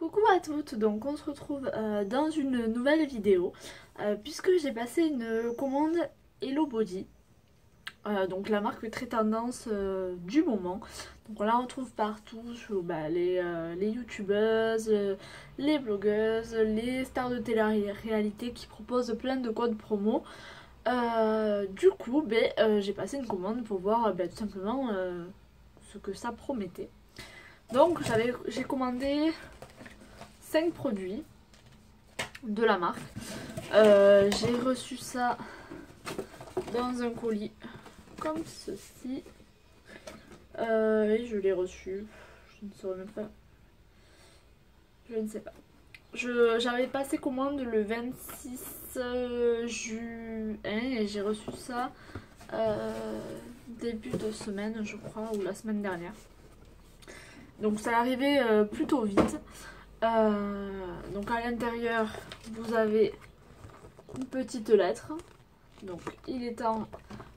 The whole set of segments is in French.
Coucou à toutes, donc on se retrouve dans une nouvelle vidéo puisque j'ai passé une commande Hello Body, donc la marque très tendance du moment. Donc on la retrouve partout sur les youtubeuses, les blogueuses, les stars de télé-réalité qui proposent plein de codes promo. Du coup j'ai passé une commande pour voir tout simplement ce que ça promettait. Donc j'ai commandé 5 produits de la marque. J'ai reçu ça dans un colis comme ceci. Et je l'ai reçu. Je ne saurais même pas. Je ne sais pas. J'avais passé commande le 26 juin et j'ai reçu ça début de semaine, je crois, ou la semaine dernière. Donc ça arrivait plutôt vite. Donc à l'intérieur vous avez une petite lettre, donc il est temps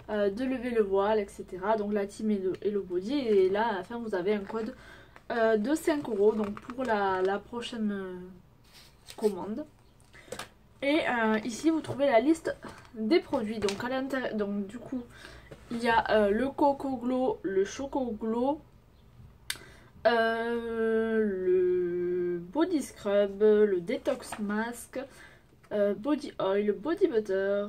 de lever le voile, etc. Donc la team Hello Body, et là à la fin vous avez un code de 5 € donc pour la prochaine commande. Et ici vous trouvez la liste des produits. Donc à l'intérieur, donc du coup il y a le Coco Glow, le Choco Glow, le body scrub, le detox mask, body oil, body butter,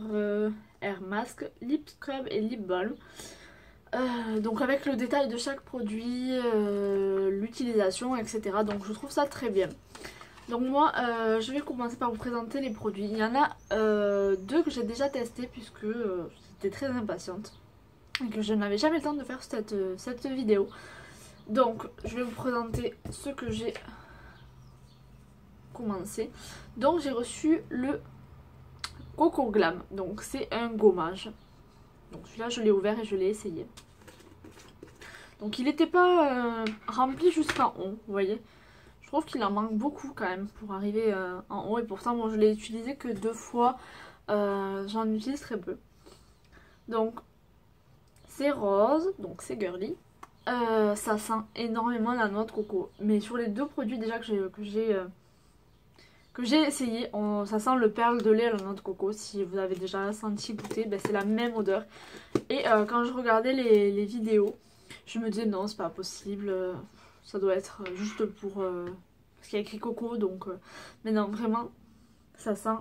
air mask, lip scrub et lip balm. Donc avec le détail de chaque produit, l'utilisation, etc. Donc je trouve ça très bien. Donc moi je vais commencer par vous présenter les produits. Il y en a deux que j'ai déjà testé puisque j'étais très impatiente et que je n'avais jamais le temps de faire cette vidéo. Donc je vais vous présenter ce que j'ai commencé. Donc j'ai reçu le Coco Glam, donc c'est un gommage. Donc celui-là je l'ai ouvert et je l'ai essayé. Donc il n'était pas rempli jusqu'en haut, vous voyez. Je trouve qu'il en manque beaucoup quand même pour arriver en haut, et pourtant bon, je l'ai utilisé que 2 fois, j'en utilise très peu. Donc c'est rose, donc c'est girly. Ça sent énormément la noix de coco, mais sur les deux produits déjà que j'ai essayé, ça sent le perle de lait à la noix de coco. Si vous avez déjà senti goûter, c'est la même odeur. Et quand je regardais les vidéos, je me disais non, c'est pas possible, ça doit être juste pour parce qu'il y a écrit coco, donc mais non, vraiment ça sent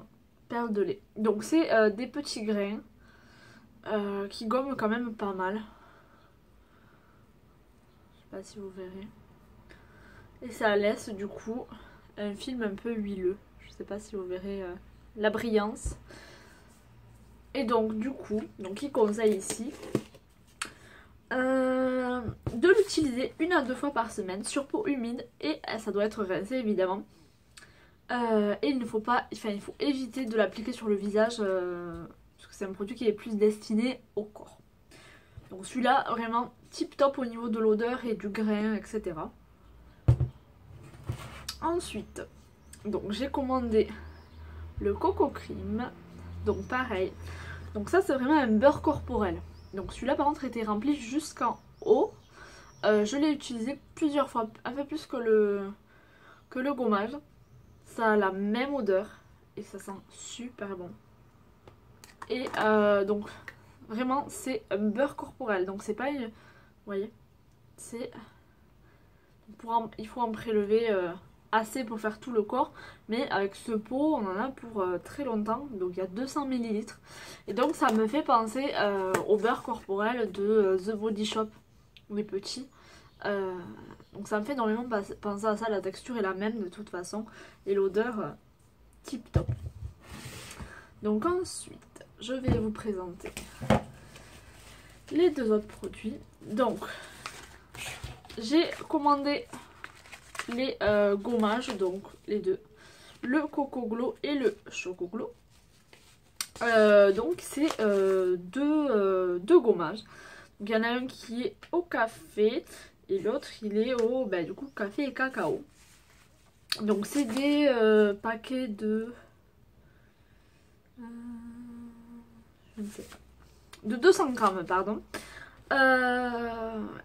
perle de lait. Donc c'est des petits grains qui gomment quand même pas mal. Pas si vous verrez. Et ça laisse du coup un film un peu huileux. Je sais pas si vous verrez la brillance. Et donc du coup, il conseille ici de l'utiliser 1 à 2 fois par semaine sur peau humide, et ça doit être rincé évidemment. Et il faut éviter de l'appliquer sur le visage parce que c'est un produit qui est plus destiné au corps. Donc celui-là vraiment tip top au niveau de l'odeur et du grain, etc. Ensuite, donc j'ai commandé le Coco Cream. Donc pareil. Donc ça c'est vraiment un beurre corporel. Donc celui-là par contre était rempli jusqu'en haut. Je l'ai utilisé plusieurs fois, un peu plus que le gommage. Ça a la même odeur et ça sent super bon. Et donc vraiment c'est un beurre corporel, donc c'est pas une... Vous voyez, c'est... il faut en prélever assez pour faire tout le corps, mais avec ce pot on en a pour très longtemps. Donc il y a 200 ml et donc ça me fait penser au beurre corporel de The Body Shop, les petits. Donc ça me fait énormément penser à ça. La texture est la même de toute façon et l'odeur tip top. Donc ensuite je vais vous présenter les deux autres produits. Donc j'ai commandé les gommages, donc les deux, le Coco Glow et le Choco Glow. Donc c'est deux gommages. Donc il y en a un qui est au café et l'autre il est au du coup café et cacao. Donc c'est des paquets de je ne sais pas, de 200 grammes pardon.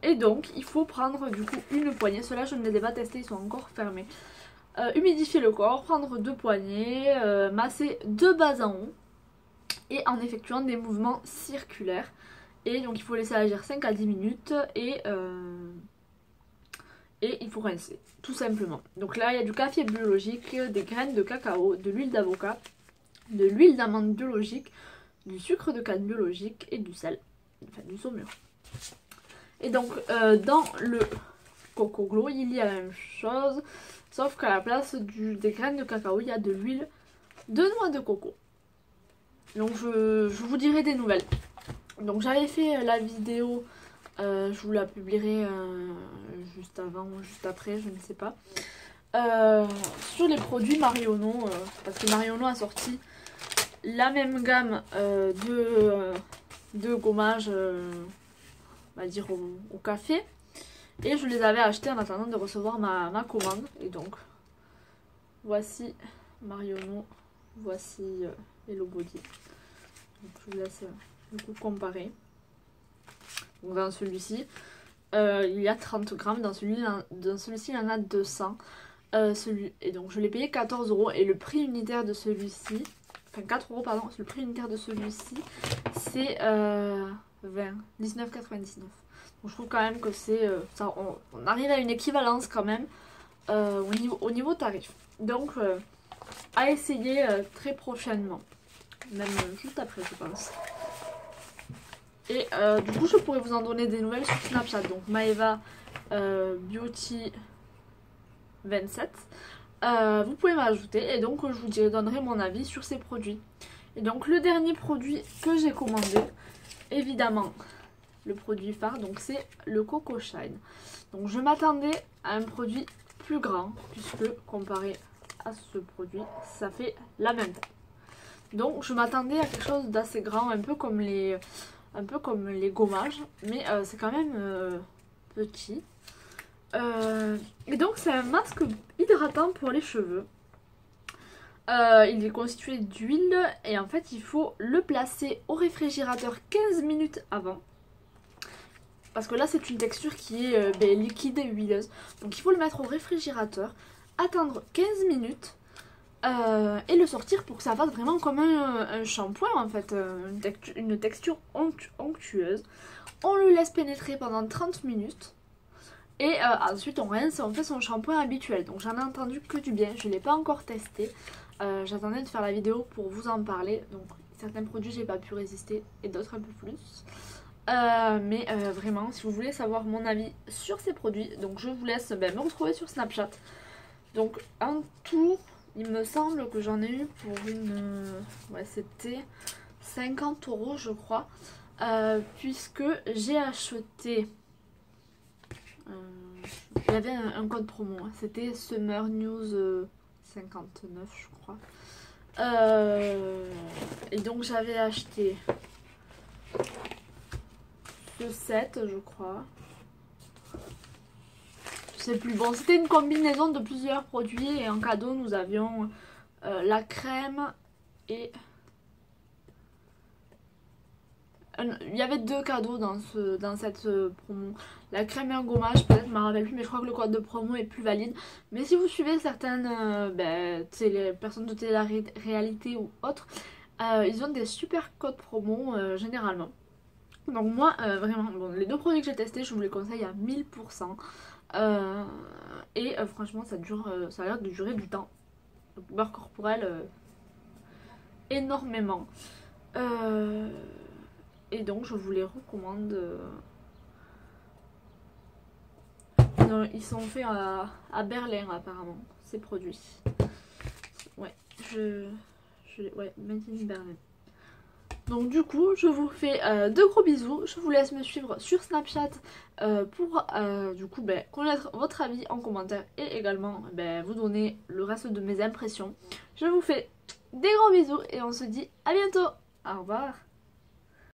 Et donc il faut prendre du coup une poignée. Ceux-là je ne les ai pas testés, ils sont encore fermés. humidifier le corps, prendre 2 poignées, masser de bas en haut et en effectuant des mouvements circulaires. Et donc il faut laisser agir 5 à 10 minutes et il faut rincer, tout simplement. Donc là il y a du café biologique, des graines de cacao, de l'huile d'avocat, de l'huile d'amande biologique, du sucre de canne biologique et du sel, enfin du saumur. Et donc dans le Coco Glow il y a la même chose, sauf qu'à la place des graines de cacao il y a de l'huile de noix de coco. Donc je vous dirai des nouvelles. Donc j'avais fait la vidéo, je vous la publierai juste avant ou juste après, je ne sais pas, sur les produits Marionneau, parce que Marionneau a sorti la même gamme de gommage, on va dire au café, et je les avais achetés en attendant de recevoir ma commande. Et donc voici Marionneau, voici Hello Body. Donc, je vous laisse du coup comparer. Donc, dans celui-ci il y a 30 grammes, dans celui-ci il y en a 200. Et donc je l'ai payé 14 € et le prix unitaire de celui-ci, enfin 4 € pardon, le prix unitaire de celui-ci c'est 19,99. Donc je trouve quand même que c'est on arrive à une équivalence quand même au niveau tarif. Donc à essayer très prochainement, même juste après je pense. Et du coup je pourrais vous en donner des nouvelles sur Snapchat. Donc Maeva Beauty 27, vous pouvez m'ajouter et donc je vous donnerai mon avis sur ces produits. Et donc le dernier produit que j'ai commandé, évidemment le produit phare, donc c'est le Coco Shine. Donc je m'attendais à un produit plus grand puisque comparé à ce produit ça fait la même taille. Donc je m'attendais à quelque chose d'assez grand, un peu comme les gommages, mais c'est quand même petit. Et donc c'est un masque hydratant pour les cheveux. Il est constitué d'huile et en fait il faut le placer au réfrigérateur 15 minutes avant. Parce que là c'est une texture qui est liquide et huileuse. Donc il faut le mettre au réfrigérateur, attendre 15 minutes et le sortir pour que ça fasse vraiment comme un shampoing en fait. Une texture onctueuse. On le laisse pénétrer pendant 30 minutes. Et ensuite on rince et on fait son shampoing habituel. Donc j'en ai entendu que du bien, je ne l'ai pas encore testé. J'attendais de faire la vidéo pour vous en parler. Donc certains produits j'ai pas pu résister et d'autres un peu plus. Mais vraiment si vous voulez savoir mon avis sur ces produits, donc je vous laisse me retrouver sur Snapchat. Donc en tout il me semble que j'en ai eu pour une... ouais c'était 50 € je crois. Puisque j'ai acheté... il y avait un code promo, hein. C'était Summer News 59 je crois. Et donc j'avais acheté ce set je crois. Je sais plus, bon c'était une combinaison de plusieurs produits et en cadeau nous avions la crème et... il y avait 2 cadeaux dans cette promo. La crème et un gommage, peut-être, je ne me rappelle plus, mais je crois que le code de promo est plus valide. Mais si vous suivez certaines personnes de télé-réalité ou autres, ils ont des super codes promo généralement. Donc moi, vraiment, bon, les 2 produits que j'ai testés, je vous les conseille à 1000%. Et franchement, ça a l'air de durer du temps. Le beurre corporel, énormément. Et donc je vous les recommande. Ils sont faits à Berlin apparemment, ces produits. Ouais, ouais, made in Berlin. Donc du coup, je vous fais de gros bisous. Je vous laisse me suivre sur Snapchat pour du coup connaître votre avis en commentaire et également vous donner le reste de mes impressions. Je vous fais des gros bisous et on se dit à bientôt. Au revoir.